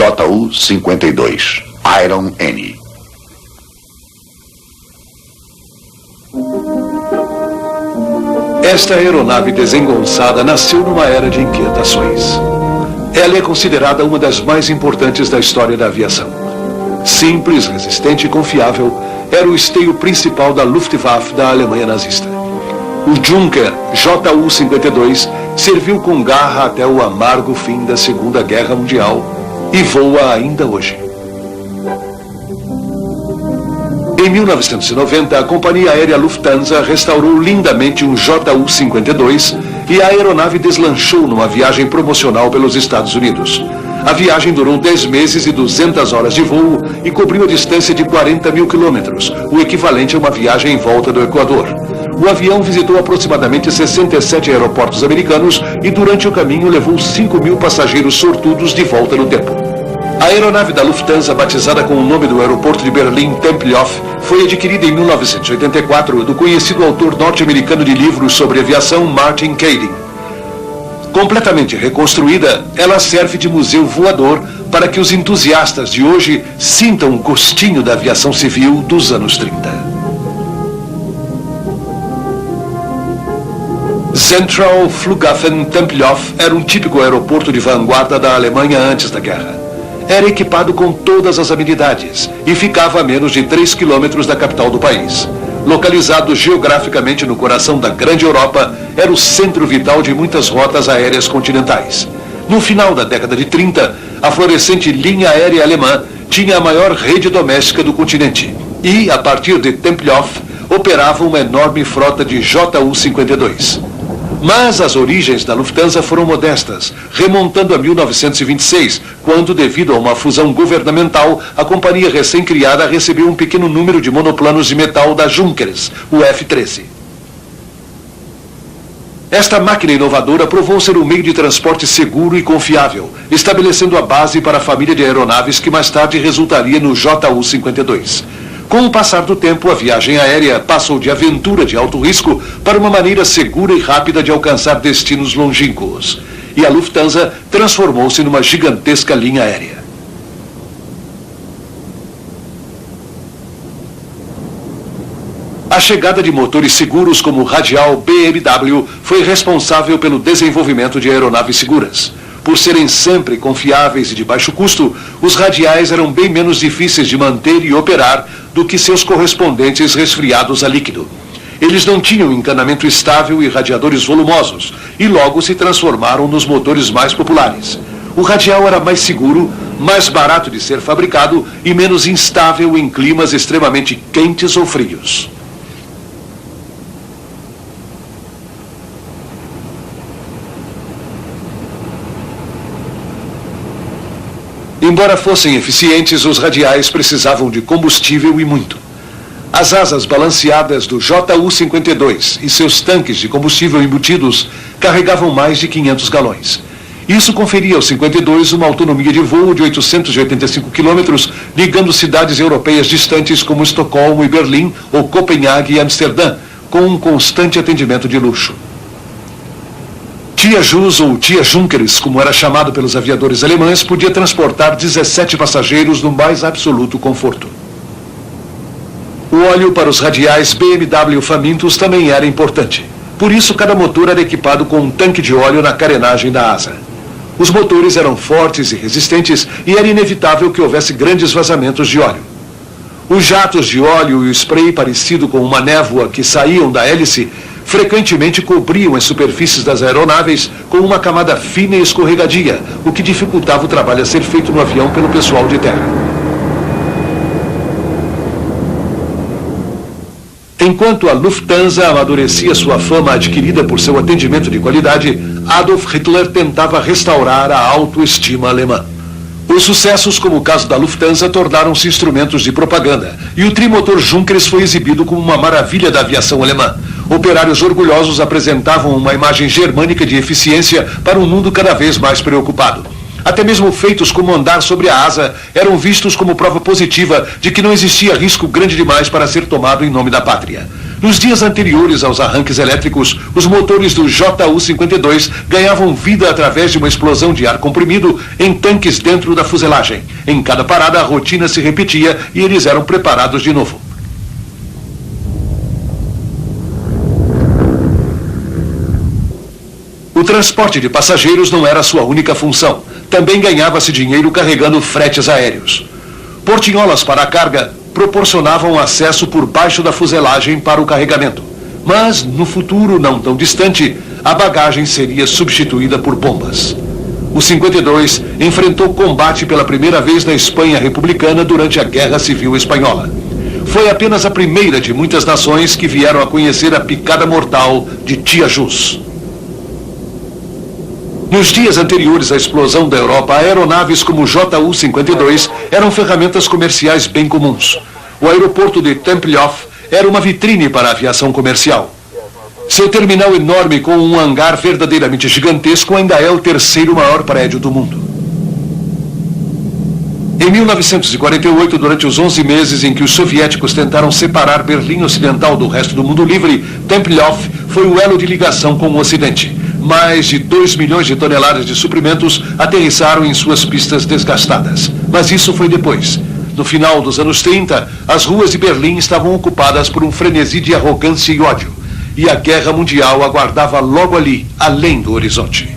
JU-52 Iron Annie. Esta aeronave desengonçada nasceu numa era de inquietações. Ela é considerada uma das mais importantes da história da aviação. Simples, resistente e confiável, era o esteio principal da Luftwaffe da Alemanha nazista. O Junker JU-52 serviu com garra até o amargo fim da Segunda Guerra Mundial e voa ainda hoje. Em 1990, a companhia aérea Lufthansa restaurou lindamente um JU-52 e a aeronave deslanchou numa viagem promocional pelos Estados Unidos. A viagem durou 10 meses e 200 horas de voo e cobriu a distância de 40 mil quilômetros, o equivalente a uma viagem em volta do Equador. O avião visitou aproximadamente 67 aeroportos americanos e durante o caminho levou 5 mil passageiros sortudos de volta no tempo. A aeronave da Lufthansa, batizada com o nome do aeroporto de Berlim, Tempelhof, foi adquirida em 1984 do conhecido autor norte-americano de livros sobre aviação Martin Kading. Completamente reconstruída, ela serve de museu voador para que os entusiastas de hoje sintam o gostinho da aviação civil dos anos 30. Central Flughafen Tempelhof era um típico aeroporto de vanguarda da Alemanha antes da guerra. Era equipado com todas as habilidades e ficava a menos de 3 quilômetros da capital do país. Localizado geograficamente no coração da grande Europa, era o centro vital de muitas rotas aéreas continentais. No final da década de 30, a florescente linha aérea alemã tinha a maior rede doméstica do continente e, a partir de Tempelhof, operava uma enorme frota de JU-52. Mas as origens da Lufthansa foram modestas, remontando a 1926, quando, devido a uma fusão governamental, a companhia recém-criada recebeu um pequeno número de monoplanos de metal da Junkers, o F-13. Esta máquina inovadora provou ser um meio de transporte seguro e confiável, estabelecendo a base para a família de aeronaves que mais tarde resultaria no JU-52. Com o passar do tempo, a viagem aérea passou de aventura de alto risco para uma maneira segura e rápida de alcançar destinos longínquos. E a Lufthansa transformou-se numa gigantesca linha aérea. A chegada de motores seguros como o radial BMW foi responsável pelo desenvolvimento de aeronaves seguras. Por serem sempre confiáveis e de baixo custo, os radiais eram bem menos difíceis de manter e operar do que seus correspondentes resfriados a líquido. Eles não tinham encanamento estável e radiadores volumosos, e logo se transformaram nos motores mais populares. O radial era mais seguro, mais barato de ser fabricado e menos instável em climas extremamente quentes ou frios. Embora fossem eficientes, os radiais precisavam de combustível e muito. As asas balanceadas do JU-52 e seus tanques de combustível embutidos carregavam mais de 500 galões. Isso conferia ao 52 uma autonomia de voo de 885 quilômetros, ligando cidades europeias distantes como Estocolmo e Berlim, ou Copenhague e Amsterdã, com um constante atendimento de luxo. Tia Jus, ou Tia Junkers, como era chamado pelos aviadores alemães, podia transportar 17 passageiros no mais absoluto conforto. O óleo para os radiais BMW famintos também era importante. Por isso, cada motor era equipado com um tanque de óleo na carenagem da asa. Os motores eram fortes e resistentes e era inevitável que houvesse grandes vazamentos de óleo. Os jatos de óleo e o spray parecido com uma névoa que saíam da hélice frequentemente cobriam as superfícies das aeronaves com uma camada fina e escorregadia, o que dificultava o trabalho a ser feito no avião pelo pessoal de terra. Enquanto a Lufthansa amadurecia sua fama adquirida por seu atendimento de qualidade, Adolf Hitler tentava restaurar a autoestima alemã. Os sucessos, como o caso da Lufthansa, tornaram-se instrumentos de propaganda, e o trimotor Junkers foi exibido como uma maravilha da aviação alemã. Operários orgulhosos apresentavam uma imagem germânica de eficiência para um mundo cada vez mais preocupado. Até mesmo feitos como andar sobre a asa eram vistos como prova positiva de que não existia risco grande demais para ser tomado em nome da pátria. Nos dias anteriores aos arranques elétricos, os motores do JU-52 ganhavam vida através de uma explosão de ar comprimido em tanques dentro da fuselagem. Em cada parada, a rotina se repetia e eles eram preparados de novo. O transporte de passageiros não era sua única função. Também ganhava-se dinheiro carregando fretes aéreos. Portinholas para a carga proporcionavam acesso por baixo da fuselagem para o carregamento. Mas, no futuro não tão distante, a bagagem seria substituída por bombas. O 52 enfrentou combate pela primeira vez na Espanha republicana durante a Guerra Civil Espanhola. Foi apenas a primeira de muitas nações que vieram a conhecer a picada mortal de Tia Jus. Nos dias anteriores à explosão da Europa, aeronaves como o JU-52 eram ferramentas comerciais bem comuns. O aeroporto de Tempelhof era uma vitrine para a aviação comercial. Seu terminal enorme com um hangar verdadeiramente gigantesco ainda é o terceiro maior prédio do mundo. Em 1948, durante os 11 meses em que os soviéticos tentaram separar Berlim Ocidental do resto do mundo livre, Tempelhof foi o elo de ligação com o Ocidente. Mais de 2 milhões de toneladas de suprimentos aterrissaram em suas pistas desgastadas. Mas isso foi depois. No final dos anos 30, as ruas de Berlim estavam ocupadas por um frenesi de arrogância e ódio. E a guerra mundial aguardava logo ali, além do horizonte.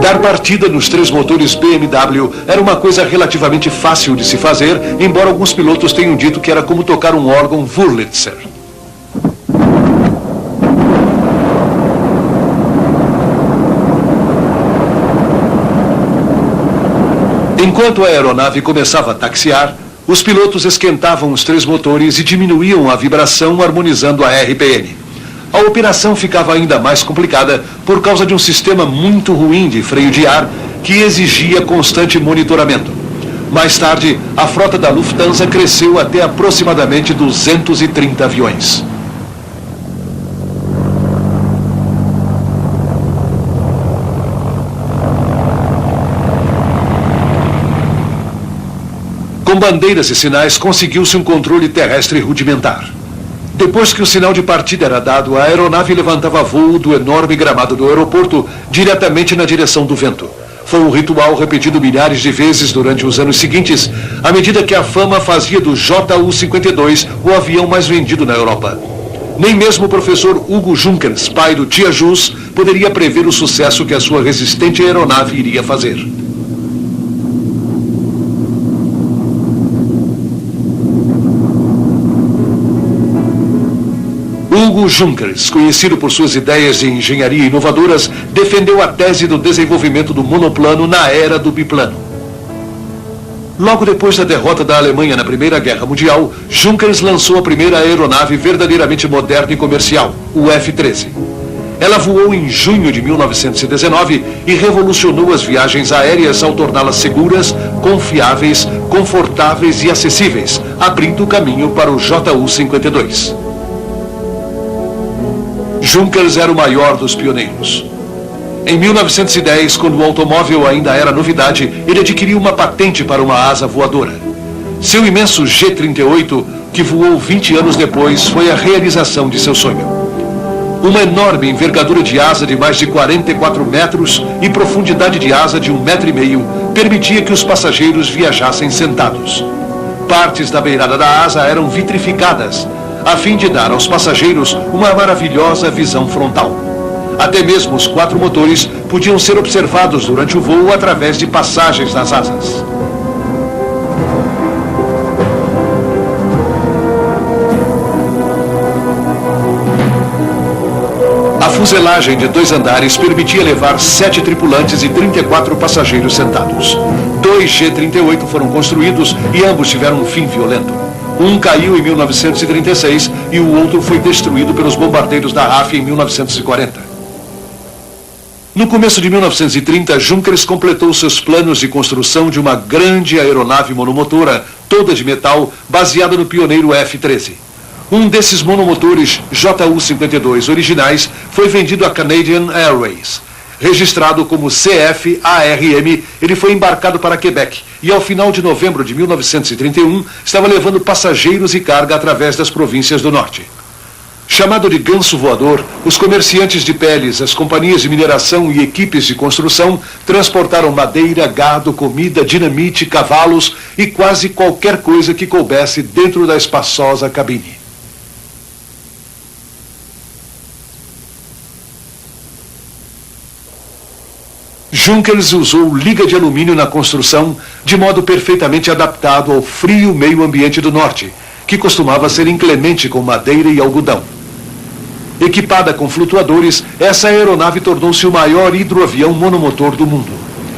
Dar partida nos 3 motores BMW era uma coisa relativamente fácil de se fazer, embora alguns pilotos tenham dito que era como tocar um órgão Wurlitzer. Enquanto a aeronave começava a taxiar, os pilotos esquentavam os 3 motores e diminuíam a vibração, harmonizando a RPM. A operação ficava ainda mais complicada por causa de um sistema muito ruim de freio de ar que exigia constante monitoramento. Mais tarde, a frota da Lufthansa cresceu até aproximadamente 230 aviões. Com bandeiras e sinais, conseguiu-se um controle terrestre rudimentar. Depois que o sinal de partida era dado, a aeronave levantava voo do enorme gramado do aeroporto diretamente na direção do vento. Foi um ritual repetido milhares de vezes durante os anos seguintes, à medida que a fama fazia do JU-52 o avião mais vendido na Europa. Nem mesmo o professor Hugo Junkers, pai do Tia Jus, poderia prever o sucesso que a sua resistente aeronave iria fazer. Hugo Junkers, conhecido por suas ideias de engenharia inovadoras, defendeu a tese do desenvolvimento do monoplano na era do biplano. Logo depois da derrota da Alemanha na Primeira Guerra Mundial, Junkers lançou a primeira aeronave verdadeiramente moderna e comercial, o F-13. Ela voou em junho de 1919 e revolucionou as viagens aéreas ao torná-las seguras, confiáveis, confortáveis e acessíveis, abrindo o caminho para o JU-52. Junkers era o maior dos pioneiros. Em 1910, quando o automóvel ainda era novidade, ele adquiriu uma patente para uma asa voadora. Seu imenso G-38, que voou 20 anos depois, foi a realização de seu sonho. Uma enorme envergadura de asa de mais de 44 metros e profundidade de asa de 1,5 metro permitia que os passageiros viajassem sentados. Partes da beirada da asa eram vitrificadas, a fim de dar aos passageiros uma maravilhosa visão frontal. Até mesmo os 4 motores podiam ser observados durante o voo através de passagens nas asas. A fuselagem de 2 andares permitia levar 7 tripulantes e 34 passageiros sentados. 2 G-38 foram construídos e ambos tiveram um fim violento. Um caiu em 1936 e o outro foi destruído pelos bombardeiros da RAF em 1940. No começo de 1930, Junkers completou seus planos de construção de uma grande aeronave monomotora, toda de metal, baseada no pioneiro F-13. Um desses monomotores JU-52 originais foi vendido à Canadian Airways. Registrado como CF-ARM, ele foi embarcado para Quebec e, ao final de novembro de 1931, estava levando passageiros e carga através das províncias do norte. Chamado de ganso voador, os comerciantes de peles, as companhias de mineração e equipes de construção transportaram madeira, gado, comida, dinamite, cavalos e quase qualquer coisa que coubesse dentro da espaçosa cabine. Junkers usou liga de alumínio na construção, de modo perfeitamente adaptado ao frio meio ambiente do norte, que costumava ser inclemente com madeira e algodão. Equipada com flutuadores, essa aeronave tornou-se o maior hidroavião monomotor do mundo.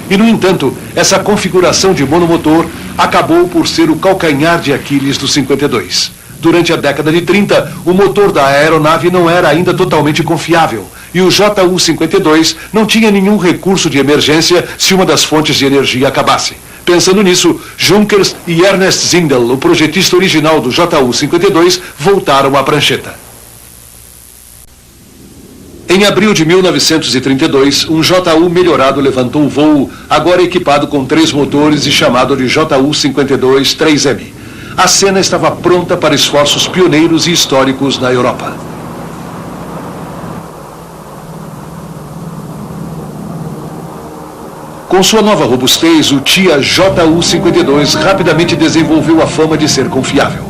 E, no entanto, essa configuração de monomotor acabou por ser o calcanhar de Aquiles do 52. Durante a década de 30, o motor da aeronave não era ainda totalmente confiável, e o JU-52 não tinha nenhum recurso de emergência se uma das fontes de energia acabasse. Pensando nisso, Junkers e Ernest Zindel, o projetista original do JU-52, voltaram à prancheta. Em abril de 1932, um JU melhorado levantou o voo, agora equipado com 3 motores e chamado de JU-52-3M. A cena estava pronta para esforços pioneiros e históricos na Europa. Com sua nova robustez, o TIA JU-52 rapidamente desenvolveu a fama de ser confiável.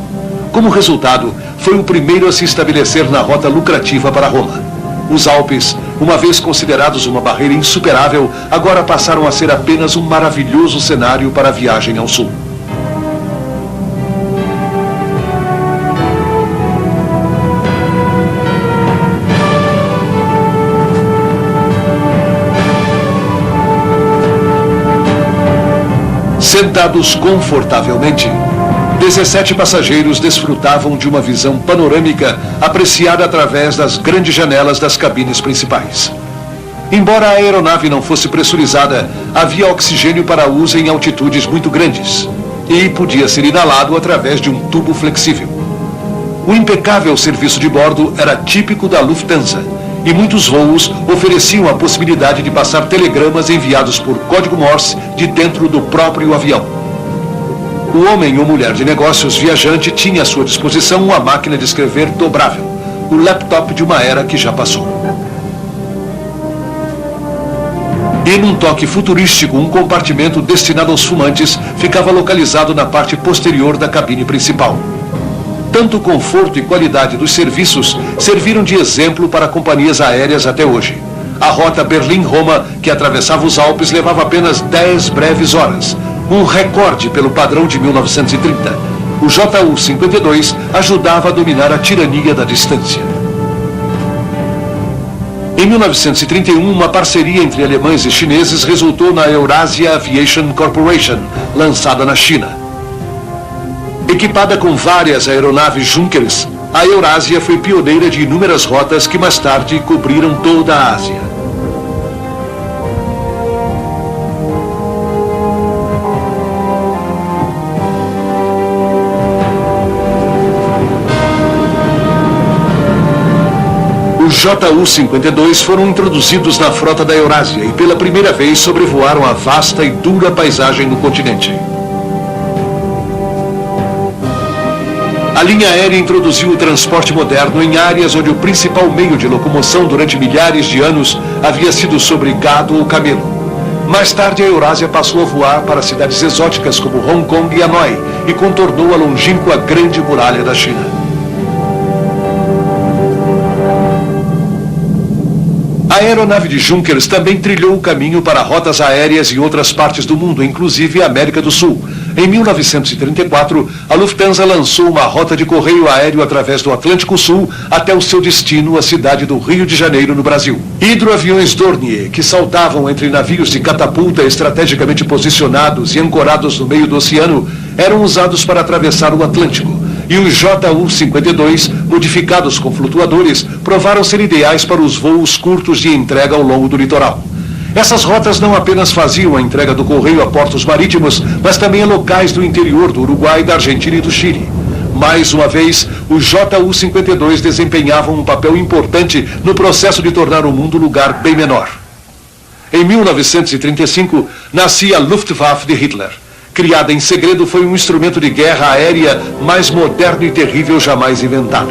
Como resultado, foi o primeiro a se estabelecer na rota lucrativa para Roma. Os Alpes, uma vez considerados uma barreira insuperável, agora passaram a ser apenas um maravilhoso cenário para a viagem ao sul. Sentados confortavelmente, 17 passageiros desfrutavam de uma visão panorâmica apreciada através das grandes janelas das cabines principais. Embora a aeronave não fosse pressurizada, havia oxigênio para uso em altitudes muito grandes e podia ser inalado através de um tubo flexível. O impecável serviço de bordo era típico da Lufthansa e muitos voos ofereciam a possibilidade de passar telegramas enviados por código Morse de dentro do próprio avião. O homem ou mulher de negócios viajante tinha à sua disposição uma máquina de escrever dobrável, o laptop de uma era que já passou. E num toque futurístico, um compartimento destinado aos fumantes ficava localizado na parte posterior da cabine principal. Tanto o conforto e qualidade dos serviços serviram de exemplo para companhias aéreas até hoje. A rota Berlim-Roma, que atravessava os Alpes, levava apenas 10 breves horas, um recorde pelo padrão de 1930. O JU-52 ajudava a dominar a tirania da distância. Em 1931, uma parceria entre alemães e chineses resultou na Eurasia Aviation Corporation, lançada na China. Equipada com várias aeronaves Junkers, a Eurásia foi pioneira de inúmeras rotas que mais tarde cobriram toda a Ásia. Os JU-52 foram introduzidos na frota da Eurásia e pela primeira vez sobrevoaram a vasta e dura paisagem no continente. A linha aérea introduziu o transporte moderno em áreas onde o principal meio de locomoção durante milhares de anos havia sido sobre gado ou camelo. Mais tarde, a Eurásia passou a voar para cidades exóticas como Hong Kong e Hanoi e contornou a longínqua Grande Muralha da China. A aeronave de Junkers também trilhou o caminho para rotas aéreas em outras partes do mundo, inclusive a América do Sul. Em 1934, a Lufthansa lançou uma rota de correio aéreo através do Atlântico Sul até o seu destino, a cidade do Rio de Janeiro, no Brasil. Hidroaviões Dornier, que saltavam entre navios de catapulta estrategicamente posicionados e ancorados no meio do oceano, eram usados para atravessar o Atlântico. E os JU-52, modificados com flutuadores, provaram ser ideais para os voos curtos de entrega ao longo do litoral. Essas rotas não apenas faziam a entrega do correio a portos marítimos, mas também a locais do interior do Uruguai, da Argentina e do Chile. Mais uma vez, o JU-52 desempenhava um papel importante no processo de tornar o mundo um lugar bem menor. Em 1935, nascia a Luftwaffe de Hitler. Criada em segredo, foi um instrumento de guerra aérea mais moderno e terrível jamais inventado.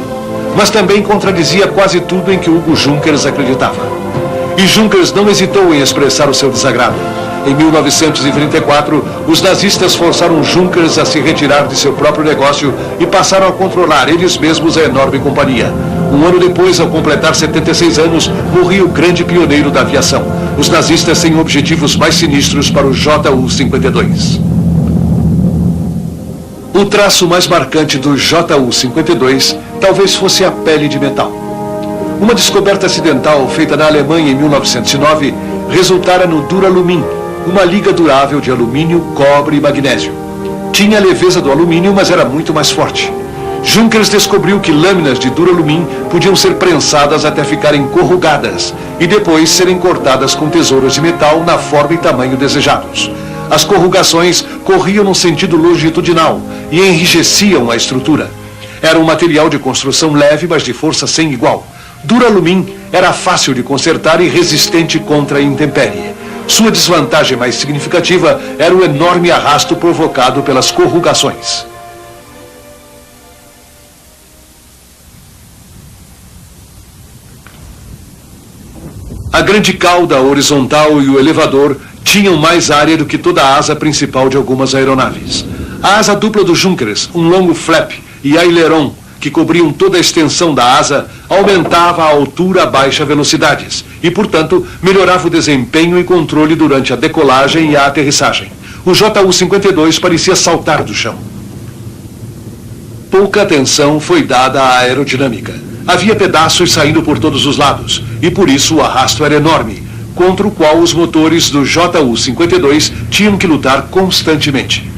Mas também contradizia quase tudo em que Hugo Junkers acreditava. E Junkers não hesitou em expressar o seu desagrado. Em 1934, os nazistas forçaram Junkers a se retirar de seu próprio negócio e passaram a controlar eles mesmos a enorme companhia. Um ano depois, ao completar 76 anos, morria o grande pioneiro da aviação. Os nazistas têm objetivos mais sinistros para o JU-52. O traço mais marcante do JU-52 talvez fosse a pele de metal. Uma descoberta acidental feita na Alemanha em 1909 resultara no Duralumin, uma liga durável de alumínio, cobre e magnésio. Tinha a leveza do alumínio, mas era muito mais forte. Junkers descobriu que lâminas de Duralumin podiam ser prensadas até ficarem corrugadas e depois serem cortadas com tesouras de metal na forma e tamanho desejados. As corrugações corriam no sentido longitudinal e enrijeciam a estrutura. Era um material de construção leve, mas de força sem igual. Duralumin era fácil de consertar e resistente contra a intempérie. Sua desvantagem mais significativa era o enorme arrasto provocado pelas corrugações. A grande cauda horizontal e o elevador tinham mais área do que toda a asa principal de algumas aeronaves. A asa dupla do Junkers, um longo flap e aileron, que cobriam toda a extensão da asa, aumentava a altura a baixa velocidades e, portanto, melhorava o desempenho e controle durante a decolagem e a aterrissagem. O JU-52 parecia saltar do chão. Pouca atenção foi dada à aerodinâmica. Havia pedaços saindo por todos os lados e, por isso, o arrasto era enorme, contra o qual os motores do JU-52 tinham que lutar constantemente.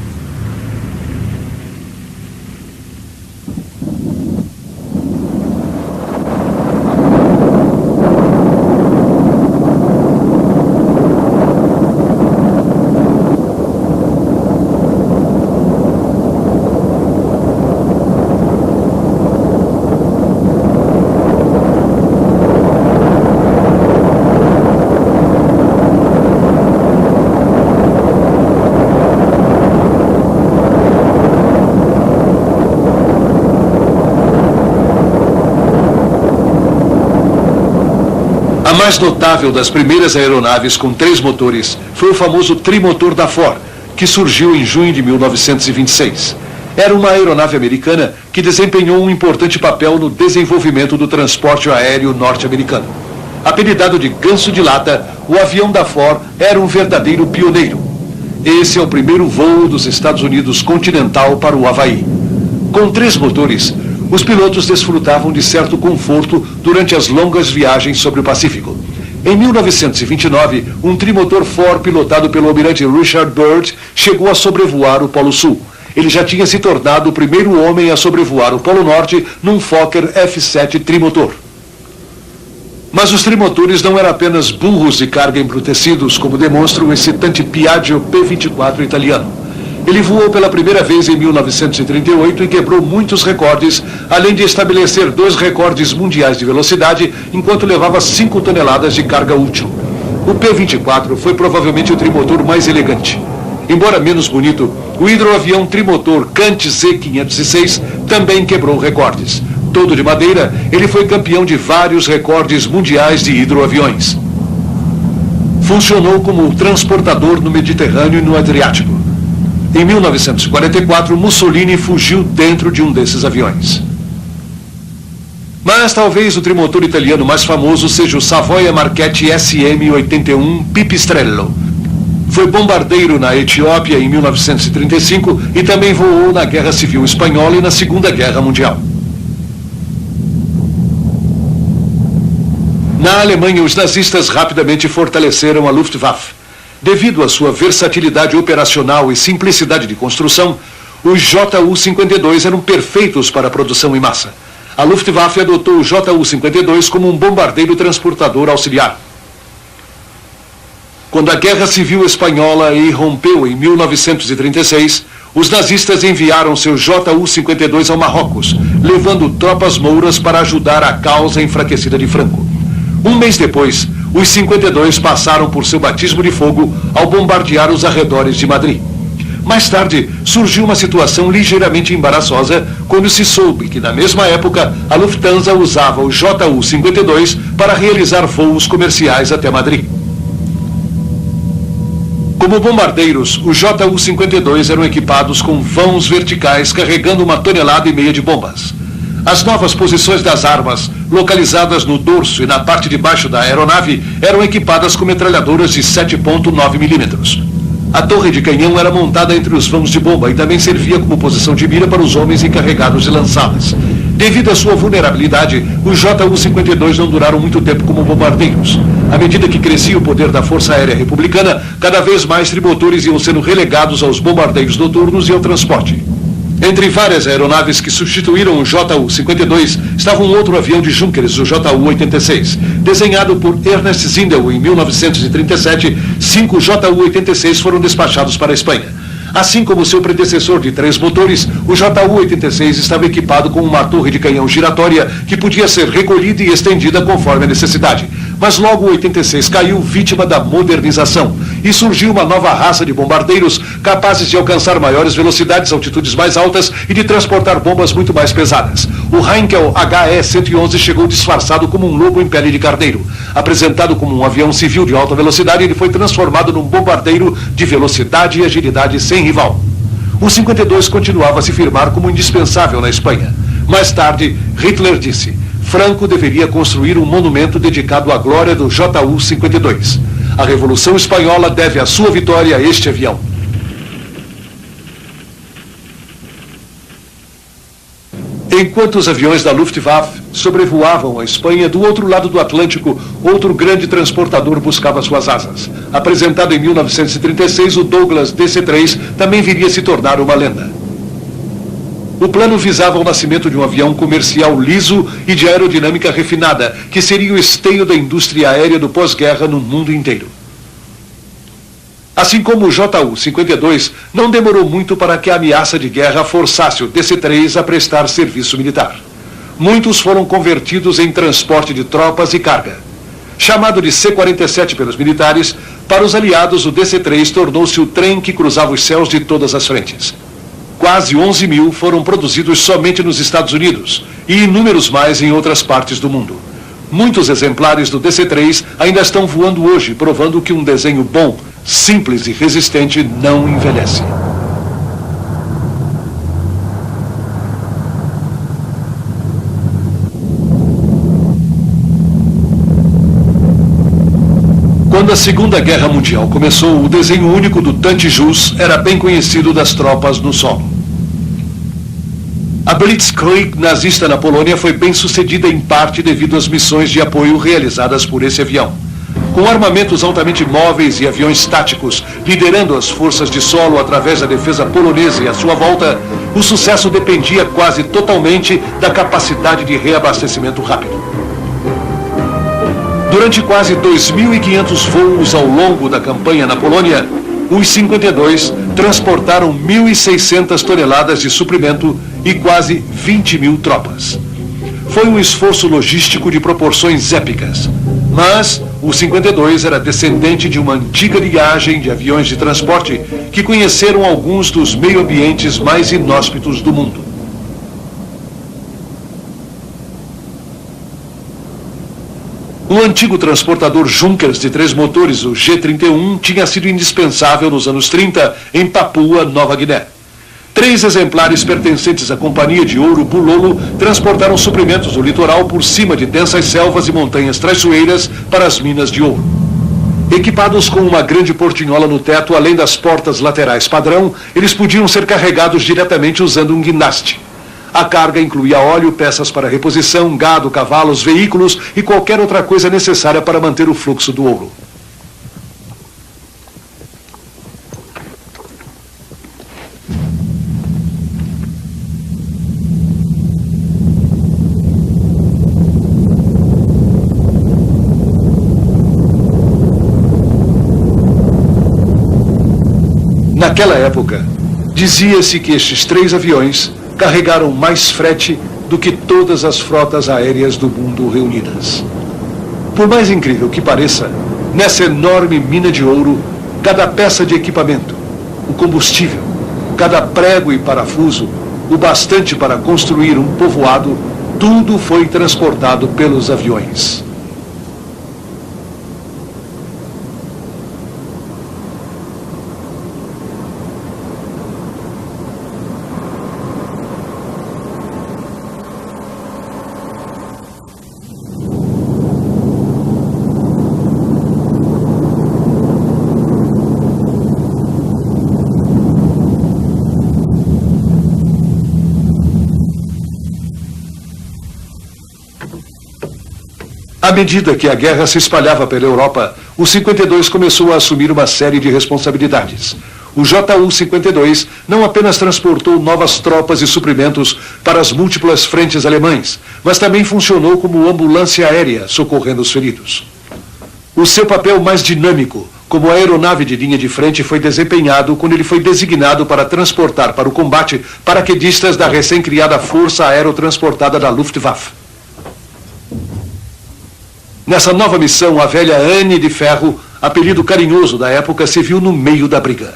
A mais notável das primeiras aeronaves com 3 motores foi o famoso trimotor da Ford, que surgiu em junho de 1926. Era uma aeronave americana que desempenhou um importante papel no desenvolvimento do transporte aéreo norte-americano. Apelidado de Ganso de Lata, o avião da Ford era um verdadeiro pioneiro. Esse é o primeiro voo dos Estados Unidos continental para o Havaí. Com 3 motores, os pilotos desfrutavam de certo conforto durante as longas viagens sobre o Pacífico. Em 1929, um trimotor Ford pilotado pelo almirante Richard Byrd chegou a sobrevoar o Polo Sul. Ele já tinha se tornado o primeiro homem a sobrevoar o Polo Norte num Fokker F-7 trimotor. Mas os trimotores não eram apenas burros de carga embrutecidos, como demonstra o excitante Piaggio P-24 italiano. Ele voou pela primeira vez em 1938 e quebrou muitos recordes, além de estabelecer 2 recordes mundiais de velocidade, enquanto levava 5 toneladas de carga útil. O P-24 foi provavelmente o trimotor mais elegante. Embora menos bonito, o hidroavião trimotor Cant Z-506 também quebrou recordes. Todo de madeira, ele foi campeão de vários recordes mundiais de hidroaviões. Funcionou como transportador no Mediterrâneo e no Adriático. Em 1944, Mussolini fugiu dentro de um desses aviões. Mas talvez o trimotor italiano mais famoso seja o Savoia Marchetti SM-81 Pipistrello. Foi bombardeiro na Etiópia em 1935 e também voou na Guerra Civil Espanhola e na Segunda Guerra Mundial. Na Alemanha, os nazistas rapidamente fortaleceram a Luftwaffe. Devido à sua versatilidade operacional e simplicidade de construção, os JU-52 eram perfeitos para a produção em massa. A Luftwaffe adotou o JU-52 como um bombardeiro transportador auxiliar. Quando a Guerra Civil Espanhola irrompeu em 1936, os nazistas enviaram seu Ju-52 ao Marrocos, levando tropas mouras para ajudar a causa enfraquecida de Franco. Um mês depois, os 52 passaram por seu batismo de fogo ao bombardear os arredores de Madrid. Mais tarde, surgiu uma situação ligeiramente embaraçosa quando se soube que, na mesma época, a Lufthansa usava o Ju-52 para realizar voos comerciais até Madrid. Como bombardeiros, os Ju-52 eram equipados com vãos verticais carregando 1,5 toneladas de bombas. As novas posições das armas, localizadas no dorso e na parte de baixo da aeronave, eram equipadas com metralhadoras de 7,9 milímetros. A torre de canhão era montada entre os vãos de bomba e também servia como posição de mira para os homens encarregados de lançá-las. Devido à sua vulnerabilidade, os Ju-52 não duraram muito tempo como bombardeiros. À medida que crescia o poder da Força Aérea Republicana, cada vez mais trimotores iam sendo relegados aos bombardeiros noturnos e ao transporte. Entre várias aeronaves que substituíram o Ju-52, estava um outro avião de Junkers, o Ju-86. Desenhado por Ernest Zindel em 1937, 5 Ju-86 foram despachados para a Espanha. Assim como seu predecessor de 3 motores, o Ju-86 estava equipado com uma torre de canhão giratória que podia ser recolhida e estendida conforme a necessidade. Mas logo o 86 caiu vítima da modernização e surgiu uma nova raça de bombardeiros capazes de alcançar maiores velocidades, altitudes mais altas e de transportar bombas muito mais pesadas. O Heinkel HE-111 chegou disfarçado como um lobo em pele de carneiro. Apresentado como um avião civil de alta velocidade, ele foi transformado num bombardeiro de velocidade e agilidade sem rival. O 52 continuava a se firmar como indispensável na Espanha. Mais tarde, Hitler disse: Franco deveria construir um monumento dedicado à glória do Ju-52. A Revolução Espanhola deve a sua vitória a este avião. Enquanto os aviões da Luftwaffe sobrevoavam a Espanha, do outro lado do Atlântico, outro grande transportador buscava suas asas. Apresentado em 1936, o Douglas DC-3 também viria a se tornar uma lenda. O plano visava o nascimento de um avião comercial liso e de aerodinâmica refinada, que seria o esteio da indústria aérea do pós-guerra no mundo inteiro. Assim como o Ju-52, não demorou muito para que a ameaça de guerra forçasse o DC-3 a prestar serviço militar. Muitos foram convertidos em transporte de tropas e carga. Chamado de C-47 pelos militares, para os aliados o DC-3 tornou-se o trem que cruzava os céus de todas as frentes. Quase 11 mil foram produzidos somente nos Estados Unidos e inúmeros mais em outras partes do mundo. Muitos exemplares do DC-3 ainda estão voando hoje, provando que um desenho bom, simples e resistente não envelhece. Quando a Segunda Guerra Mundial começou, o desenho único do Tanti-Jus era bem conhecido das tropas no solo. A Blitzkrieg nazista na Polônia foi bem sucedida em parte devido às missões de apoio realizadas por esse avião. Com armamentos altamente móveis e aviões táticos, liderando as forças de solo através da defesa polonesa e à sua volta, o sucesso dependia quase totalmente da capacidade de reabastecimento rápido. Durante quase 2.500 voos ao longo da campanha na Polônia, os 52 transportaram 1.600 toneladas de suprimento e quase 20 mil tropas. Foi um esforço logístico de proporções épicas, mas o 52 era descendente de uma antiga linhagem de aviões de transporte que conheceram alguns dos meio-ambientes mais inóspitos do mundo. O antigo transportador Junkers de 3 motores, o G-31, tinha sido indispensável nos anos 30 em Papua Nova Guiné. 3 exemplares pertencentes à Companhia de Ouro Bulolo transportaram suprimentos do litoral por cima de densas selvas e montanhas traiçoeiras para as minas de ouro. Equipados com uma grande portinhola no teto, além das portas laterais padrão, eles podiam ser carregados diretamente usando um guindaste. A carga incluía óleo, peças para reposição, gado, cavalos, veículos e qualquer outra coisa necessária para manter o fluxo do ouro. Naquela época, Dizia-se que estes 3 aviões carregaram mais frete do que todas as frotas aéreas do mundo reunidas. Por mais incrível que pareça, nessa enorme mina de ouro, cada peça de equipamento, o combustível, cada prego e parafuso, o bastante para construir um povoado, tudo foi transportado pelos aviões. À medida que a guerra se espalhava pela Europa, o 52 começou a assumir uma série de responsabilidades. O JU-52 não apenas transportou novas tropas e suprimentos para as múltiplas frentes alemães, mas também funcionou como ambulância aérea, socorrendo os feridos. O seu papel mais dinâmico, como aeronave de linha de frente, foi desempenhado quando ele foi designado para transportar para o combate paraquedistas da recém-criada Força Aerotransportada da Luftwaffe. Nessa nova missão, a velha Anne de Ferro, apelido carinhoso da época, se viu no meio da briga.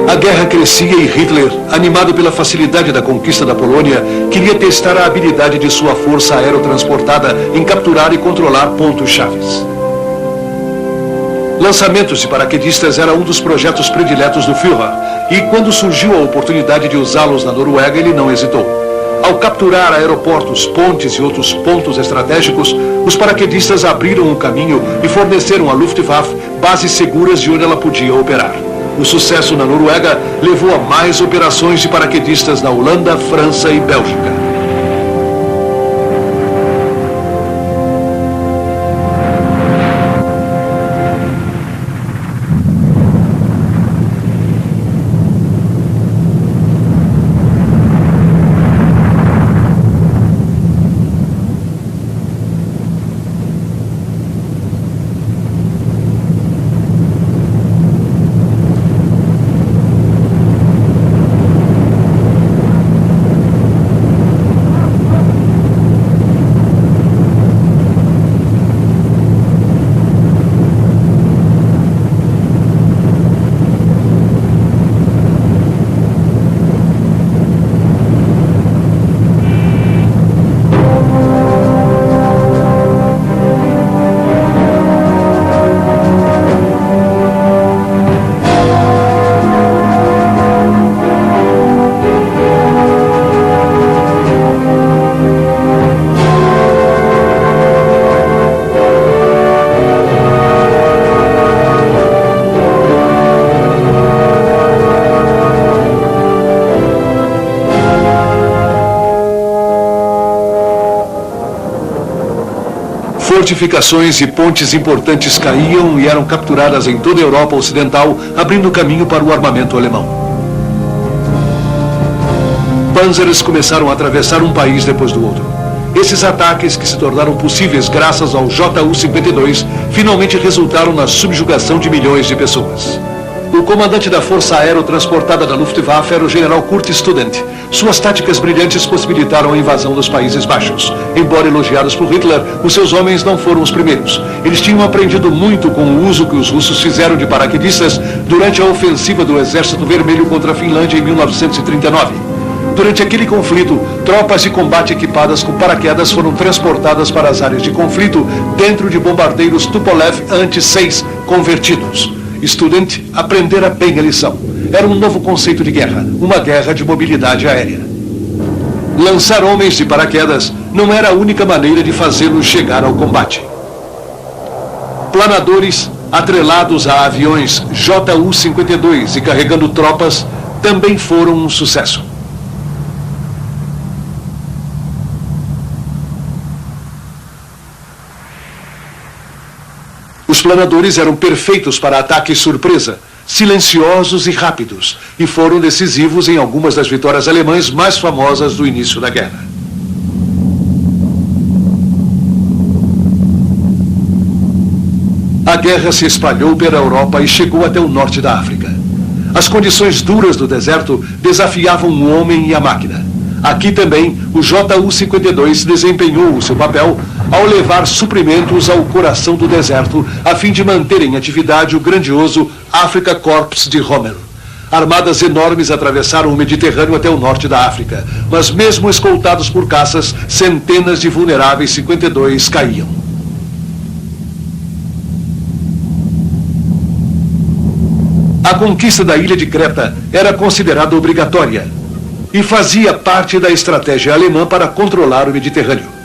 A guerra crescia e Hitler, animado pela facilidade da conquista da Polônia, queria testar a habilidade de sua força aerotransportada em capturar e controlar pontos-chaves. Lançamentos de paraquedistas era um dos projetos prediletos do Führer, e quando surgiu a oportunidade de usá-los na Noruega, ele não hesitou. Ao capturar aeroportos, pontes e outros pontos estratégicos, os paraquedistas abriram o caminho e forneceram à Luftwaffe bases seguras de onde ela podia operar. O sucesso na Noruega levou a mais operações de paraquedistas na Holanda, França e Bélgica. Fortificações e pontes importantes caíam e eram capturadas em toda a Europa Ocidental, abrindo caminho para o armamento alemão. Panzers começaram a atravessar um país depois do outro. Esses ataques, que se tornaram possíveis graças ao JU-52, finalmente resultaram na subjugação de milhões de pessoas. O comandante da Força Aerotransportada da Luftwaffe era o general Kurt Student. Suas táticas brilhantes possibilitaram a invasão dos Países Baixos. Embora elogiados por Hitler, os seus homens não foram os primeiros. Eles tinham aprendido muito com o uso que os russos fizeram de paraquedistas durante a ofensiva do Exército Vermelho contra a Finlândia em 1939. Durante aquele conflito, tropas de combate equipadas com paraquedas foram transportadas para as áreas de conflito dentro de bombardeiros Tupolev Ant-6 convertidos. Student aprendera bem a lição. Era um novo conceito de guerra, uma guerra de mobilidade aérea. Lançar homens de paraquedas não era a única maneira de fazê-los chegar ao combate. Planadores, atrelados a aviões Ju-52 e carregando tropas, também foram um sucesso. Os planadores eram perfeitos para ataques surpresa, silenciosos e rápidos, e foram decisivos em algumas das vitórias alemãs mais famosas do início da guerra. A guerra se espalhou pela Europa e chegou até o norte da África. As condições duras do deserto desafiavam o homem e a máquina. Aqui também, o Ju-52 desempenhou o seu papel ao levar suprimentos ao coração do deserto, a fim de manter em atividade o grandioso Africa Corps de Rommel. Armadas enormes atravessaram o Mediterrâneo até o norte da África, mas mesmo escoltados por caças, centenas de vulneráveis 52 caíam. A conquista da ilha de Creta era considerada obrigatória e fazia parte da estratégia alemã para controlar o Mediterrâneo.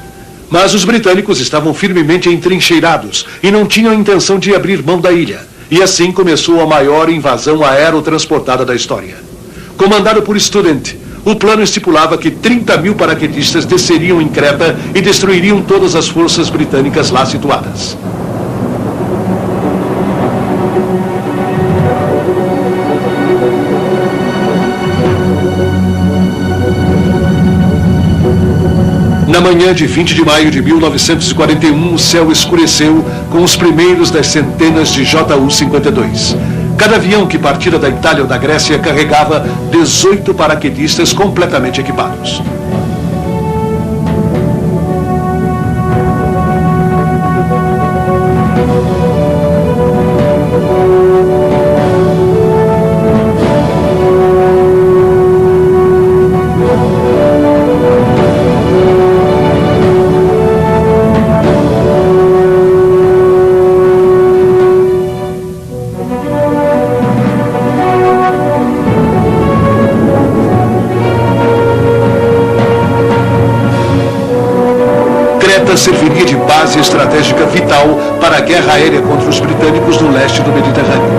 Mas os britânicos estavam firmemente entrincheirados e não tinham a intenção de abrir mão da ilha. E assim começou a maior invasão aerotransportada da história. Comandado por Student, o plano estipulava que 30.000 paraquedistas desceriam em Creta e destruiriam todas as forças britânicas lá situadas. Na manhã de 20 de maio de 1941, o céu escureceu com os primeiros das centenas de Ju-52. Cada avião que partira da Itália ou da Grécia carregava 18 paraquedistas completamente equipados. Serviria de base estratégica vital para a guerra aérea contra os britânicos no leste do Mediterrâneo.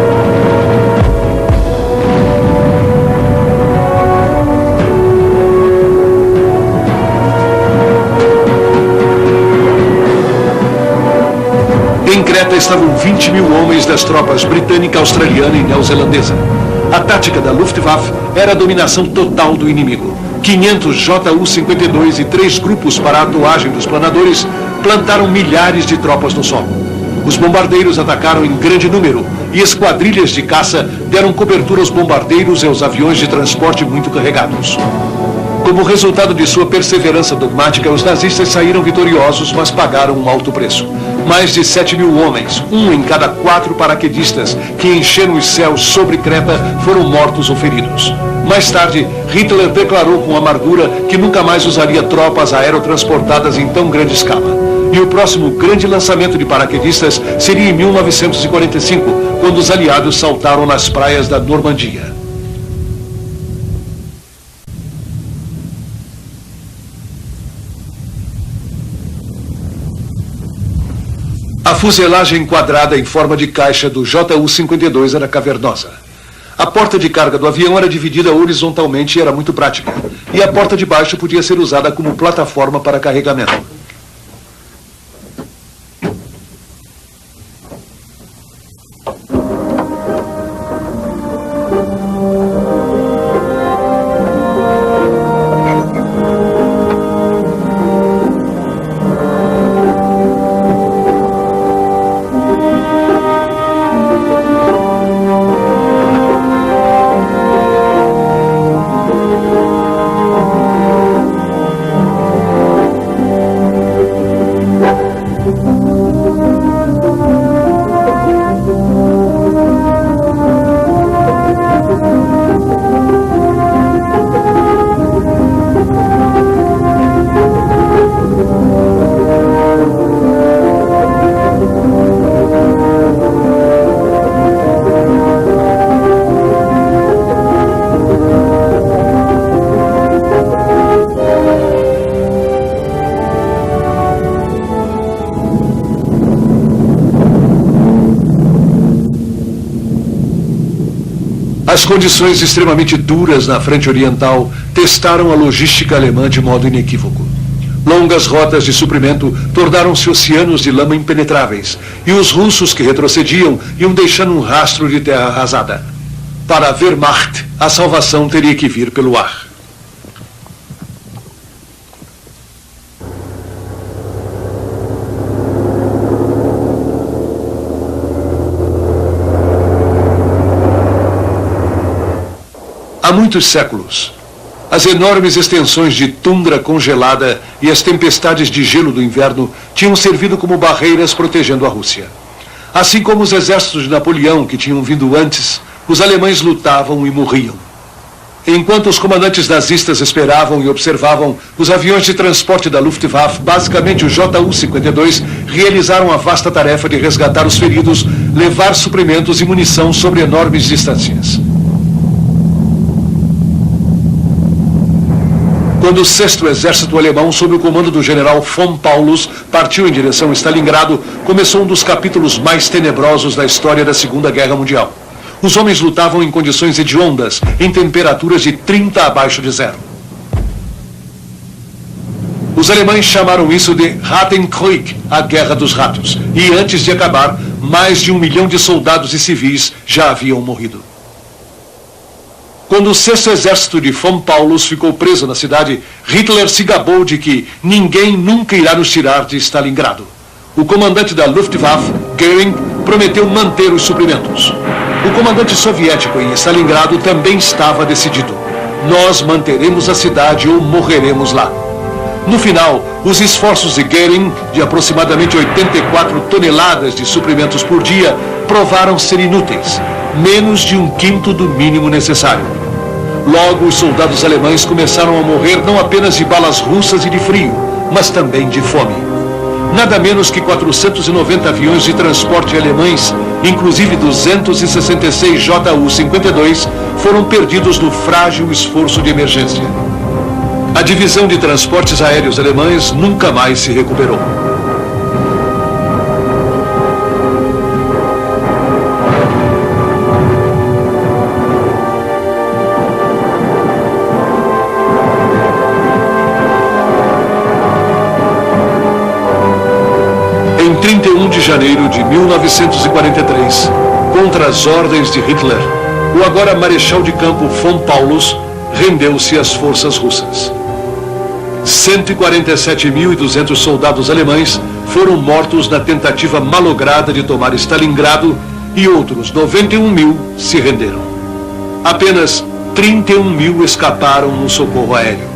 Em Creta estavam 20.000 homens das tropas britânica, australiana e neozelandesa. A tática da Luftwaffe era a dominação total do inimigo. 500 Ju-52 e 3 grupos para a atuagem dos planadores plantaram milhares de tropas no solo. Os bombardeiros atacaram em grande número e esquadrilhas de caça deram cobertura aos bombardeiros e aos aviões de transporte muito carregados. Como resultado de sua perseverança dogmática, os nazistas saíram vitoriosos, mas pagaram um alto preço. Mais de 7.000 homens, um em cada 4 paraquedistas que encheram os céus sobre Creta, foram mortos ou feridos. Mais tarde, Hitler declarou com amargura que nunca mais usaria tropas aerotransportadas em tão grande escala. E o próximo grande lançamento de paraquedistas seria em 1945, quando os aliados saltaram nas praias da Normandia. A fuselagem quadrada em forma de caixa do Ju-52 era cavernosa. A porta de carga do avião era dividida horizontalmente e era muito prática. E a porta de baixo podia ser usada como plataforma para carregamento. As condições extremamente duras na frente oriental testaram a logística alemã de modo inequívoco. Longas rotas de suprimento tornaram-se oceanos de lama impenetráveis, e os russos que retrocediam iam deixando um rastro de terra arrasada. Para a Wehrmacht, a salvação teria que vir pelo ar. Há muitos séculos, as enormes extensões de tundra congelada e as tempestades de gelo do inverno tinham servido como barreiras protegendo a Rússia. Assim como os exércitos de Napoleão que tinham vindo antes, os alemães lutavam e morriam. Enquanto os comandantes nazistas esperavam e observavam, os aviões de transporte da Luftwaffe, basicamente o Ju-52, realizaram a vasta tarefa de resgatar os feridos, levar suprimentos e munição sobre enormes distâncias. Quando o 6º Exército Alemão, sob o comando do general von Paulus, partiu em direção a Stalingrado, começou um dos capítulos mais tenebrosos da história da Segunda Guerra Mundial. Os homens lutavam em condições hediondas, em temperaturas de 30 abaixo de zero. Os alemães chamaram isso de Rattenkrieg, a Guerra dos Ratos, e antes de acabar, mais de 1 milhão de soldados e civis já haviam morrido. Quando o 6º Exército de von Paulus ficou preso na cidade, Hitler se gabou de que ninguém nunca irá nos tirar de Stalingrado. O comandante da Luftwaffe, Göring, prometeu manter os suprimentos. O comandante soviético em Stalingrado também estava decidido. Nós manteremos a cidade ou morreremos lá. No final, os esforços de Göring, de aproximadamente 84 toneladas de suprimentos por dia, provaram ser inúteis, menos de 1/5 do mínimo necessário. Logo, os soldados alemães começaram a morrer não apenas de balas russas e de frio, mas também de fome. Nada menos que 490 aviões de transporte alemães, inclusive 266 Ju-52, foram perdidos no frágil esforço de emergência. A divisão de transportes aéreos alemães nunca mais se recuperou. Em 31 de janeiro de 1943, contra as ordens de Hitler, o agora marechal de campo von Paulus rendeu-se às forças russas. 147.200 soldados alemães foram mortos na tentativa malograda de tomar Stalingrado e outros 91.000 se renderam. Apenas 31.000 escaparam no socorro aéreo.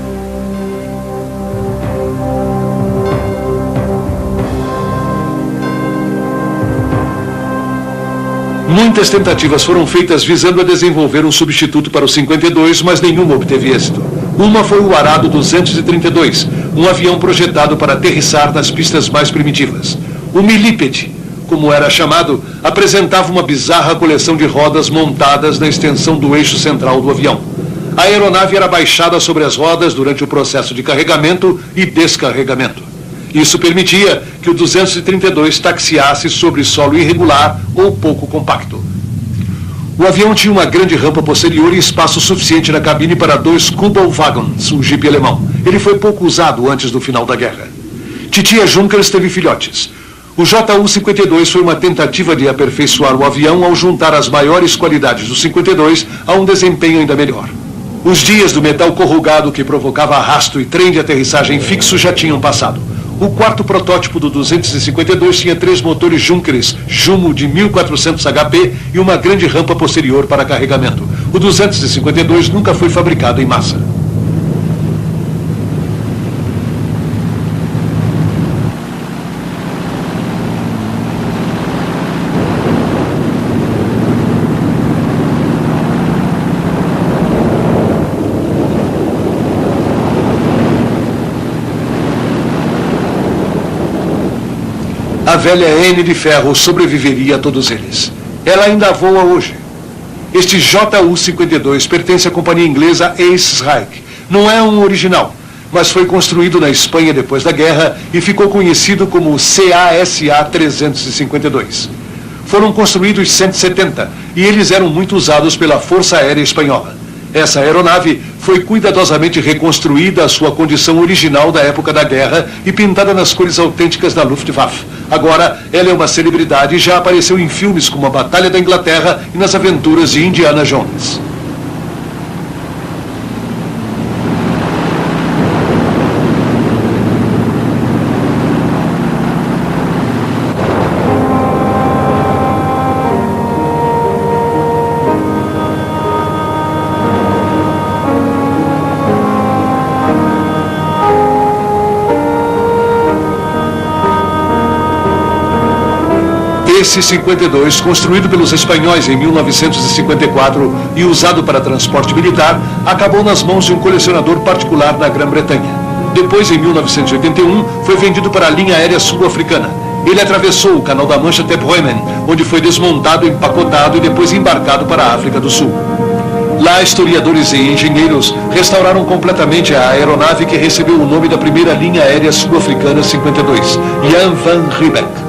Muitas tentativas foram feitas visando a desenvolver um substituto para o 52, mas nenhuma obteve êxito. Uma foi o Arado 232, um avião projetado para aterrissar nas pistas mais primitivas. O Milípede, como era chamado, apresentava uma bizarra coleção de rodas montadas na extensão do eixo central do avião. A aeronave era baixada sobre as rodas durante o processo de carregamento e descarregamento. Isso permitia que o 232 taxiasse sobre solo irregular ou pouco compacto. O avião tinha uma grande rampa posterior e espaço suficiente na cabine para 2 Kubelwagons, um jipe alemão. Ele foi pouco usado antes do final da guerra. Titia Junkers teve filhotes. O Ju-52 foi uma tentativa de aperfeiçoar o avião ao juntar as maiores qualidades do 52 a um desempenho ainda melhor. Os dias do metal corrugado que provocava arrasto e trem de aterrissagem fixo já tinham passado. O quarto protótipo do 252 tinha 3 motores Junkers Jumo de 1400 HP e uma grande rampa posterior para carregamento. O 252 nunca foi fabricado em massa. A velha N de Ferro sobreviveria a todos eles. Ela ainda voa hoje. Este Ju-52 pertence à companhia inglesa Ace Reich. Não é um original, mas foi construído na Espanha depois da guerra e ficou conhecido como CASA 352. foram construídos 170 e eles eram muito usados pela Força Aérea Espanhola. Essa aeronave foi cuidadosamente reconstruída à sua condição original da época da guerra e pintada nas cores autênticas da Luftwaffe. Agora, ela é uma celebridade e já apareceu em filmes como A Batalha da Inglaterra e nas aventuras de Indiana Jones. Esse 52, construído pelos espanhóis em 1954 e usado para transporte militar, acabou nas mãos de um colecionador particular na Grã-Bretanha. Depois, em 1981, foi vendido para a linha aérea sul-africana. Ele atravessou o Canal da Mancha até Bremen, onde foi desmontado, empacotado e depois embarcado para a África do Sul. Lá, historiadores e engenheiros restauraram completamente a aeronave que recebeu o nome da primeira linha aérea sul-africana 52, Jan van Riebeeck.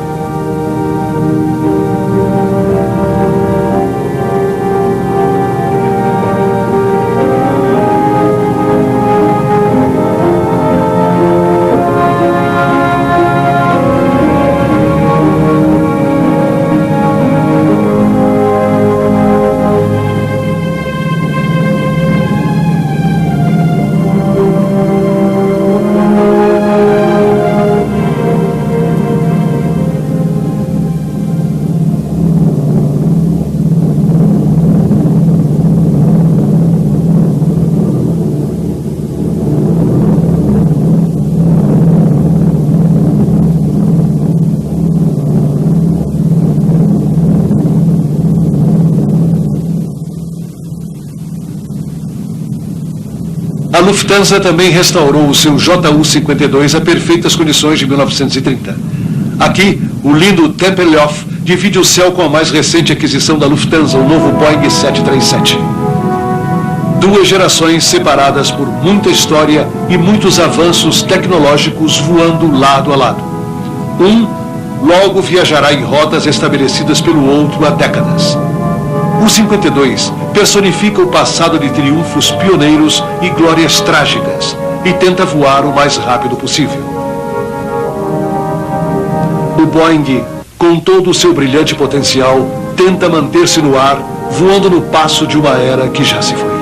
A Lufthansa também restaurou o seu JU-52 a perfeitas condições de 1930. Aqui, o lindo Tempelhof divide o céu com a mais recente aquisição da Lufthansa, o novo Boeing 737. Duas gerações separadas por muita história e muitos avanços tecnológicos voando lado a lado. Um logo viajará em rotas estabelecidas pelo outro há décadas. O 52 personifica o passado de triunfos pioneiros e glórias trágicas e tenta voar o mais rápido possível. O Boeing, com todo o seu brilhante potencial, tenta manter-se no ar, voando no passo de uma era que já se foi.